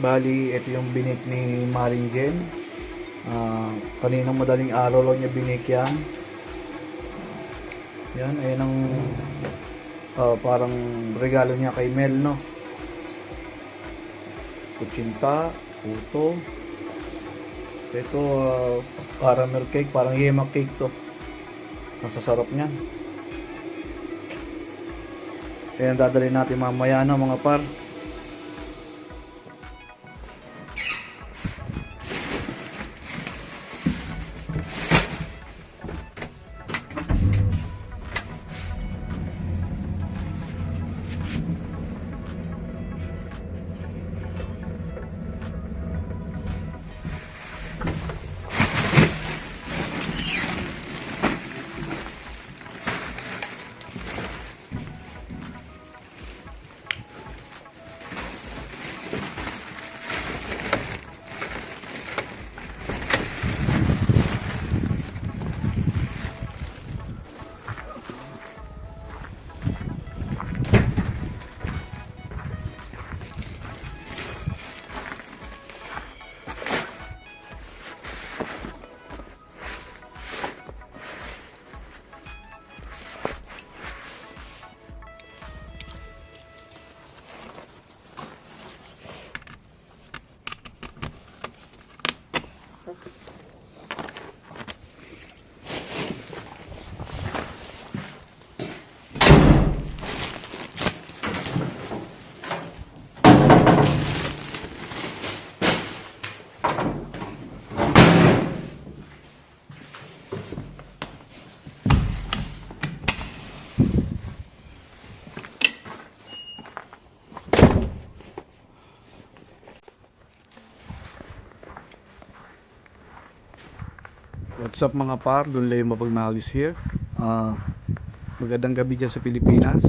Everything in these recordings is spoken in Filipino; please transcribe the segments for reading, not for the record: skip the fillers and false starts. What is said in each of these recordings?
Bali, ito yung binik ni Maringen. Kaninang madaling araw lang niya binik yan. Yan, ayan ang parang regalo niya kay Mel, no? Kutsinta, puto. Ito, caramel cake, parang yema cake to. Ang sasarap niyan. Ayan, dadalhin natin mamaya, no, mga par. What's up mga par, Don Leo Mapagmahal is here. Magandang gabi dyan sa Pilipinas.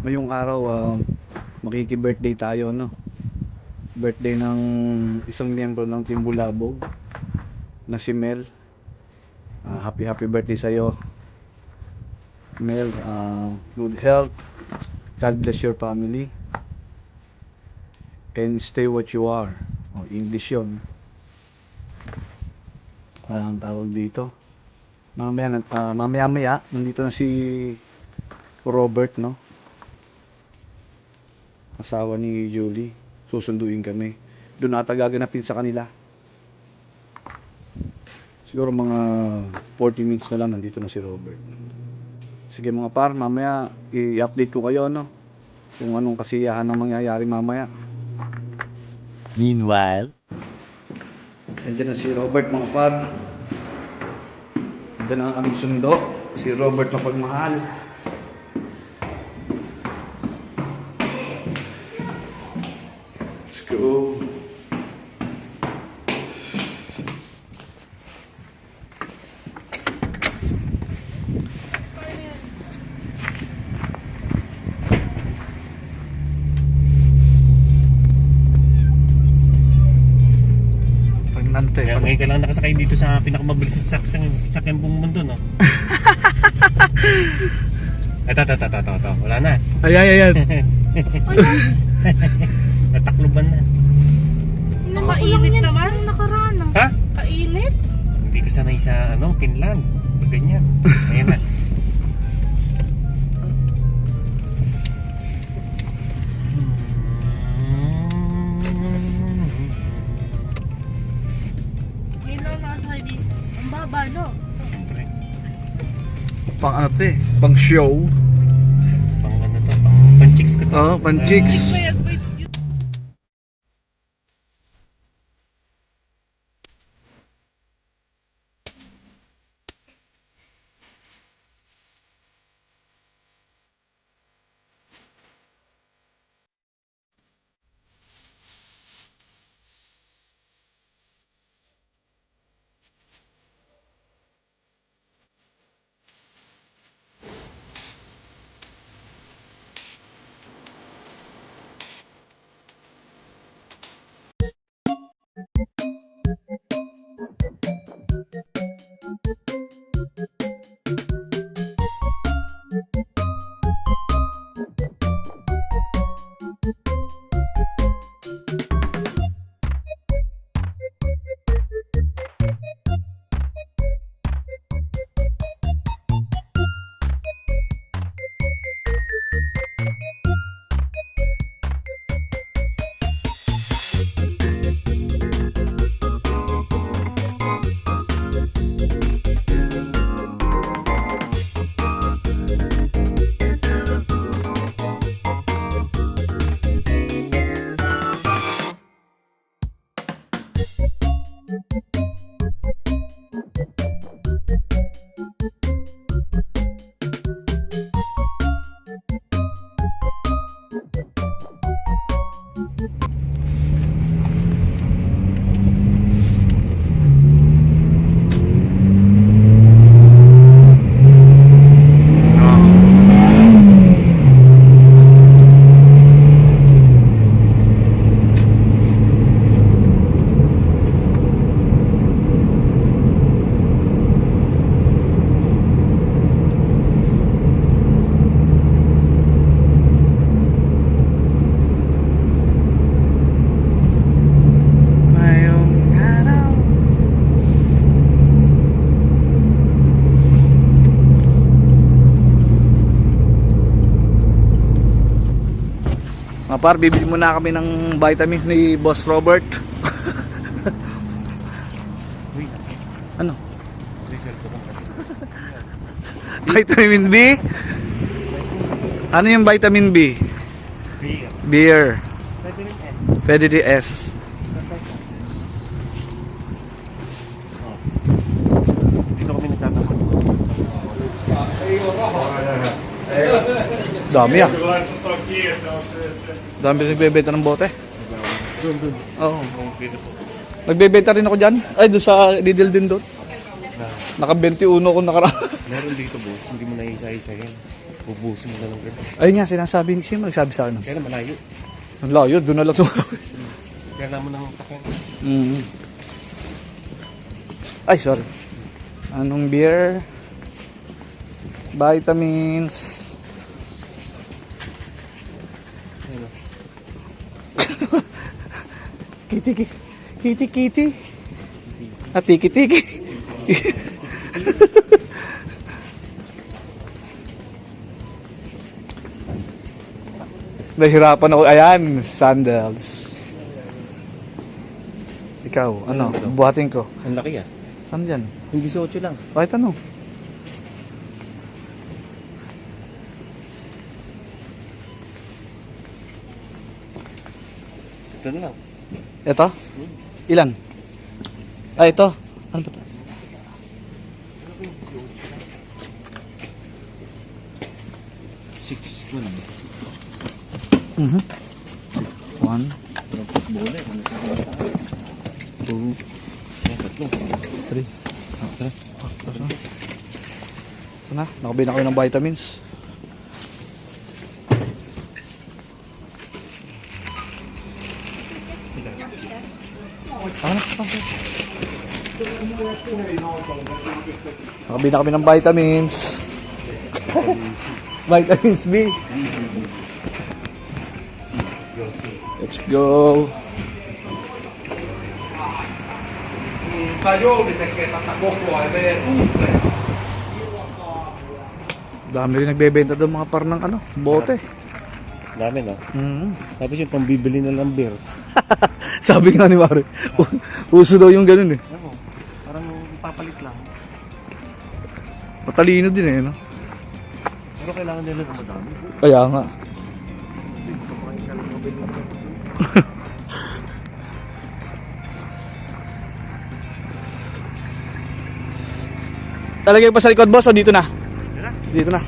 Ngayong araw, makiki-birthday tayo, no? Birthday ng isang miyembro ng Team Bulabog na si Mel. Happy birthday sa'yo, Mel. Good health, God bless your family, and stay what you are. English yun. Ang tawag dito. Mamaya nandito na si Robert, no? Asawa ni Julie. Susunduin kami. Doon ata gaganapin sa kanila. Siguro mga 40 minutes na lang nandito na si Robert. Sige mga par, mamaya i-update ko kayo, no? Kung anong kasiyahan ang mangyayari mamaya. Meanwhile, Nandiyan na si Robert mga par. Nandiyan ang aming sundo. Si Robert Mapagmahal. Let's go. Pagnante. Kaya ngayon ka lang nakasakay dito sa pinakamabilis na sasakyan buong mundo, no? Ito. Wala na. Ayan. Natakluban na. Nakainit naman. Nakaraan. Ha? Kainit. Hindi ka sanay sa, Finland. Pag ganyan. Ayan na. Ngayon lang nakasakay dito. Ang baba, no? Siyempre. Pang ano to eh. Pang show. Pang chicks ko to. Oo, pang chicks. Wait. Mga par, bibili muna kami ng vitamins ni Boss Robert. Ano? Vitamin B? Ano yung vitamin B? Beer. Pwede di S. Dito kami nagtatamad. Dami ah. Dami nagbebenta ng bote. Doon. Oo. Dito po. Nagbebenta rin ako dyan. Ay, doon sa Lidl din doon. Naka 21 ko Meron dito boss, hindi mo na isa-isa yan. Ubusin mo na lang ganun. Ayun nga, sinasabi ni Sim, nagsabi sa akin. Kaya na malayo. Ang layo, doon na lang Kaya naman ng takyan. Ay, sorry. Anong beer? Vitamins. Kitty. At tiki. Nahirapan ako. Ayan, sandals. Ikaw, ano? Buhatin ko. Ang laki ah. Ano yan? Yung 18 lang. Kahit ano? Ito na lang. Ito? Ilan? Ah, ito. Ano ba ito? Mhm. 1, 2, 3. Ito na, nakabili na kayo ng vitamins. Nakabili na kami ng vitamins. Vitamins B. Let's go. Dami rin nagbebenta doon mga par ng ano, bote. Dami no? Mm. Tapos yung pambibili na lang beer. Sabi nga ni Mari, uso daw yung ganun eh. Ano? Parang ipapalit lang. Matalino din eh, no? Pero kailangan nila ng madami. Kaya nga. Talagay pa sa likod, boss, o dito na? Dito na.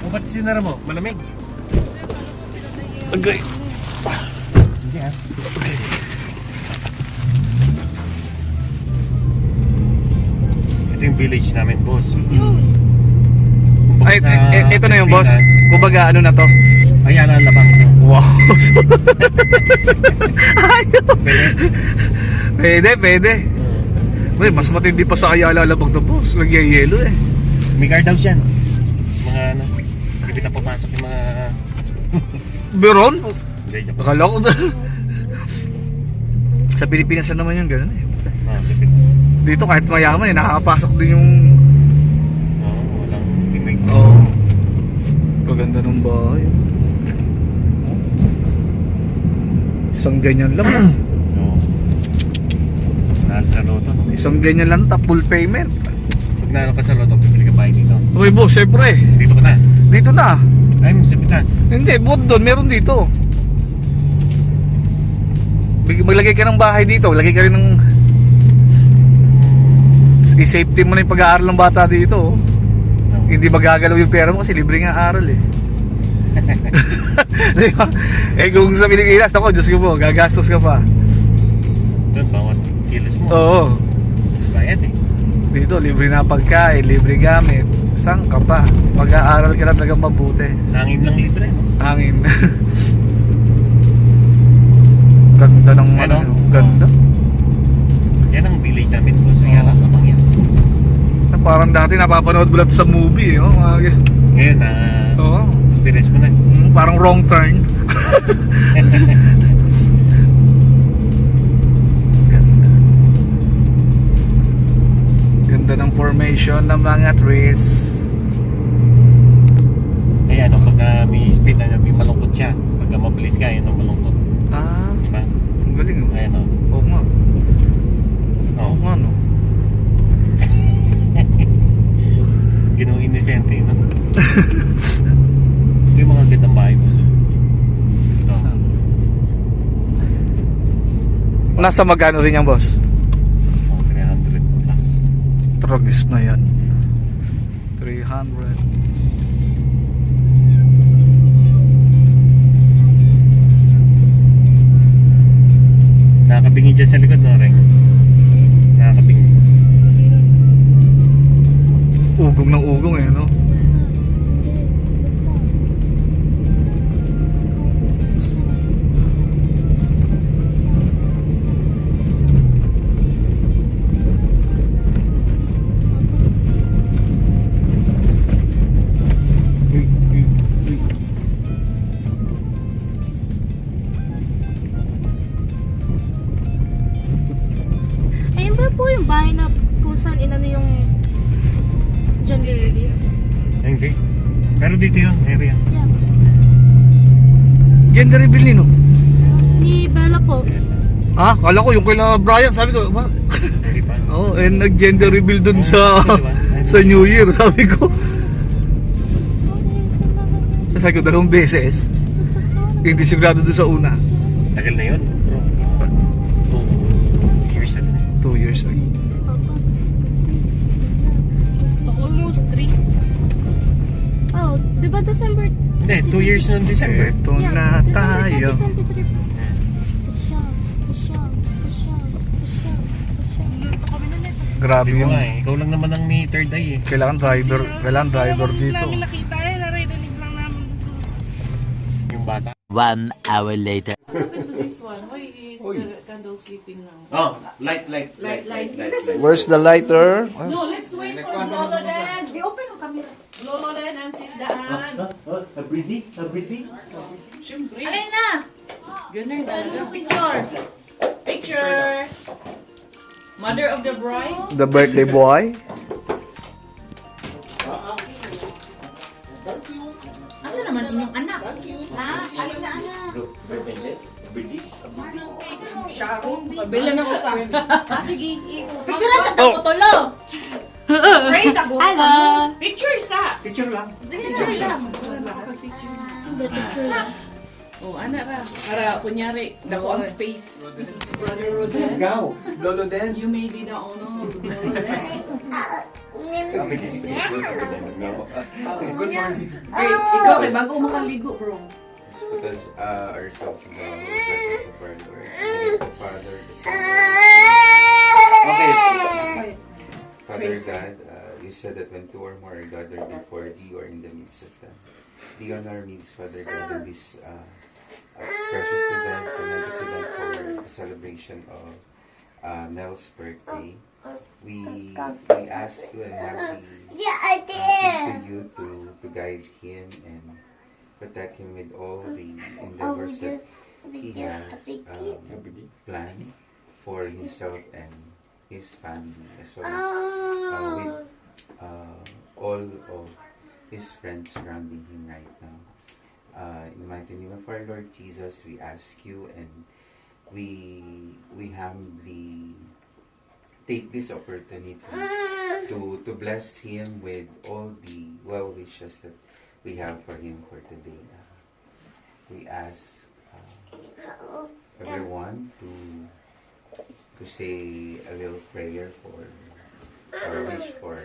O ba't sinara mo? Malamig? Okay. Hindi ah. Ito yung village namin, boss. Ay, ito na yung boss. Kumbaga, ano na to? Ayan ang labang to. Wow. Pwede? Pwede. Uy, mas matindi pa sa Ayala Labag to, boss. Nagyayelo eh. May guardhouse yan. Mga ano, hindi na pumasok yung mga... Meron? Hindi, joke. Akala ko sa Pilipinas na naman yung gano'n eh. Pilipinas. Dito kahit mayaman eh, nakakapasok din yung... Oo, walang tingnig. Oo. Kaganda ng bahay. Isang ganyan lang. Oo. Nahal sa loto. No? Isang ganyan lang, full payment. Pag nahal ka sa loto, pipili ka bahay dito. Okay, boss, syempre. Dito ka na. Dito na. Ay, sa Pitas. Hindi, bukod doon, meron dito. Maglagay ka ng bahay dito, maglagay ka rin ng... I-safety mo na yung pag-aaral ng bata dito. No. Hindi magagalaw yung pera mo kasi libre nga aral eh. Diba? Eh kung sa Pilipinas, ako, Diyos ko po, gagastos ka pa. Doon, bawat kilos mo. Oo. Bayad eh. Dito, libre na pagkain, libre gamit. Saan ka pa? Mag-aaral ka lang talagang mabuti. Hangin lang libre, no? Hangin. Ganda ng Ano? ganda. Yan ang village namin po. So, yan ang lamang yan. Parang dati napapanood mo lang sa movie, oh. Ngayon, Oo. experience mo na. Parang wrong turn. Ganda ng formation ng mga trees. Kaya ano, pagka may speed na may malungkot siya. Pagka mabilis ka, yun ang malungkot. Ah, Diba? ang galing oh. Ayan o. Oo nga. Oh. Oo nga no. Ginong inisente, no? Ito yung mga gandang bahay mo. So. No. Saan? Nasa magkano rin yan, boss? Oh, 300 plus. Tragis na yan. 300. Nakakabingi dyan sa likod, no, Reng? Nakakabingi. Ugong ng ugong eh, no? Ayun ba po yung bahay na kung saan inano yung John Gary? Hindi. Pero dito yun, area. Yeah. Gender reveal ni, no? Ni Bella po. Ah, kala ko yung kila Brian, sabi ko, ba? Hindi pa. Oo, and nag-gender reveal dun sa Diba? sa New Year, sabi ko. Sabi ko, 2 beses. Hindi sigurado dun sa una. Tagal na yun, bro. 2 years na. 2 years na. Almost 3. Oh, di ba December? Hindi, 2 years noong December. Ito na tayo. December 2023. Grabe Hindi mo yung nga eh. Ikaw lang naman ang may third eye eh. kailangan driver dito. Namin nakita yan, narinig lang namin. Yung bata. 1 hour later. Open to this one. Why is the candle sleeping now? Oh, light. Light. Where's the lighter? No, let's wait for Lolo Dan. I-open ang camera. Lolo Dan and Sis Daan. Abridi. Siyempre. Alin na? Ganun talaga. Picture. Picture. Mother of the bride. The birthday boy. Asa naman inyong anak? Bilan ako sa. Picture na sa tulo. Praise ako. Hello. Picture sa. Picture lang. Picture lang. Oh, anak ra. Para kunyari, dako ang space. Brother Rodan. Ikaw. Lolo Den. You may be the owner. Lolo Dan. Great. Ikaw kay bago makaligo, bro. Let's put ourselves in the humble presence of our Lord, the Father, the Son, Okay. Father God, you said that when 2 or more are gathered before Thee or in the midst of them, Thee on our midst, Father God, in this precious event, tremendous event for the celebration of Mel's birthday, we ask you and have to you to guide him and protect him with all the endeavors that he has planned for himself and his family, as well as with all of his friends surrounding him right now. In the mighty name of our Lord Jesus, we ask you and we humbly take this opportunity to bless him with all the well wishes that we have for him for today. We ask everyone to say a little prayer for or wish for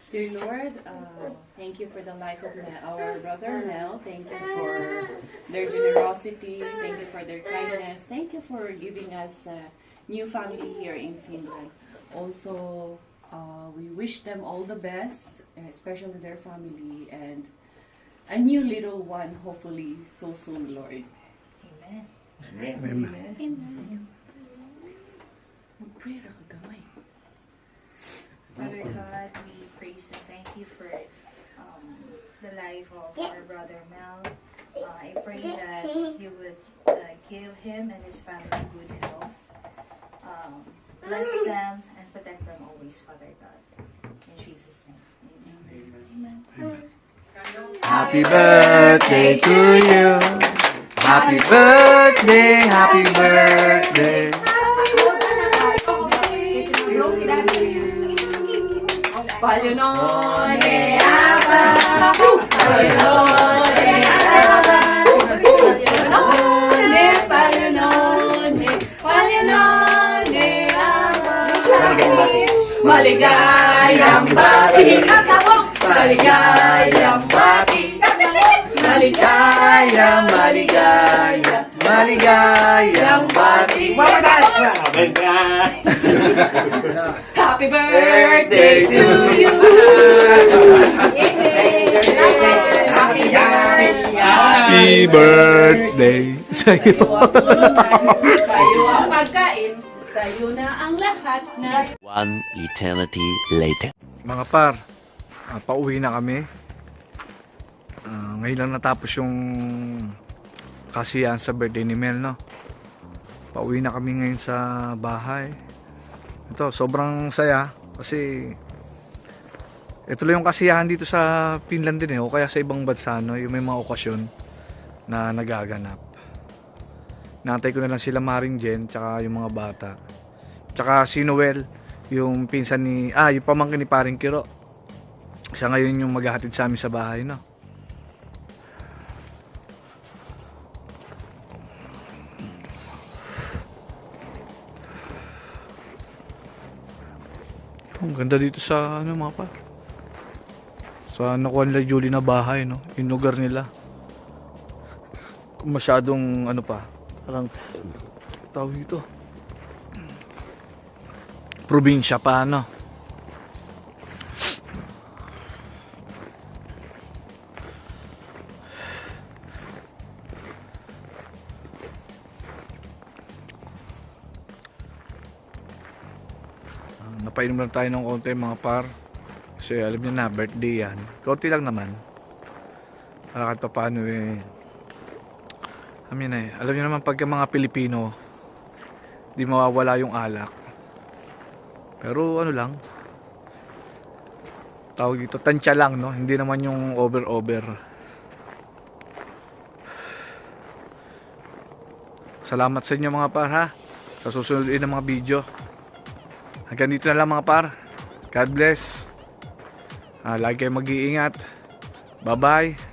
Dear Lord, thank you for the life of our brother Mel. Thank you for their generosity. Thank you for their kindness. Thank you for giving us a new family here in Finland. Also, we wish them all the best, especially their family, and a new little one, hopefully, so soon, Lord. Amen. Amen. Mag-pray ra ka gamay. Father God, we praise and thank you for the life of our brother Mel. I pray that you would give him and his family good health. Bless them and protect them always, Father God. Jesus' name. Happy birthday to you. Happy birthday, happy birthday. Palunone aba, palunone aba, palunone, palunone aba. Maligayang bati, maligayang bati, maligaya, maligaya, maligayang bati. Happy birthday to you. Happy birthday sa'yo. Sa'yo ang pagkain, sa'yo na ang lahat na. One eternity later. Mga par, pauwi na kami. Ngayon lang natapos yung kasiyahan sa birthday ni Mel, no? Pauwi na kami ngayon sa bahay. Ito, sobrang saya kasi ito lang yung kasiyahan dito sa Finland din o kaya sa ibang bansa, no? Yung may mga okasyon na nagaganap. Naantay ko na lang sila Maring Jen tsaka yung mga bata. Tsaka si Noel, yung pinsan ni yung pamangkin ni Paring Kiro. Siya ngayon yung maghahatid sa amin sa bahay, no? Ang ganda dito sa mga pa. Sa nakuha nila Julie na bahay, no? Yung lugar nila. Masyadong parang tawag dito. Probinsya pa, no? Napainom lang tayo ng konti mga par. Kasi alam niyo na, birthday yan. Konti lang naman. Kahit pa paano alam niyo naman pagka mga Pilipino, di mawawala yung alak. Pero lang, tawag dito, tansya lang, no? Hindi naman yung over. Salamat sa inyo mga par, ha? Sa susunod din ng mga video. Hanggang dito na lang mga par. God bless. Lagi kayong mag-iingat. Bye-bye.